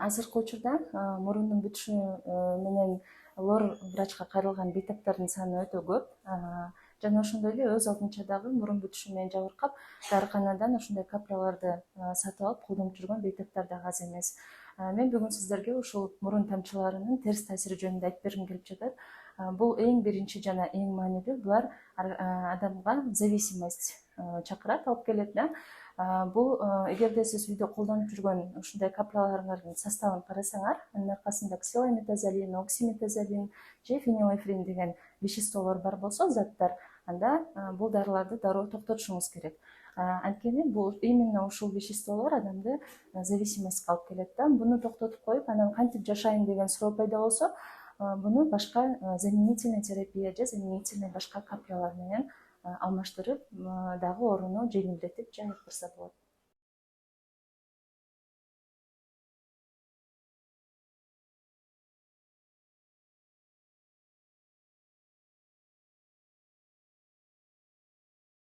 азыркы учурда мурундун бүтүшүнү менен лор врачка кайрылган бейтаптардын саны өтө көп. Жана ошондой эле өз алдынча дагы мурун бүтүшү менен жабыркап дарыканадан ошондой капляларды сатып алып колдонуп жүргөн бейтаптар дагы аз эмес. Мен бүгүн сиздерге ушул мурун тамчыларынын терс таасири жөнүндө айтып бергим келип жатат. Бул эң биринчи жана эң маанилүү, булар адамга зависимость чакырат, алып келет да. Бул эгерде сиз үйдө колдонуп жүргөн ушундай капляларыңардын составын карасаңар, анын аркасында ксилометазолин, оксиметазолин же фенилэфрин деген веществолор бар болсо, заттар, анда бул дарыларды дароо токтотушуңуз керек. Анткени бул именно ушул веществолор адамды зависимостька алып келет да. Буну токтотуп коюп, анан кантип жашайм деген суроо пайда болсо, буну башка заменительный терапия же заменительный башка каплялар менен алмаштырып, дагы ооруну жеңилдетип же айыктырса болот.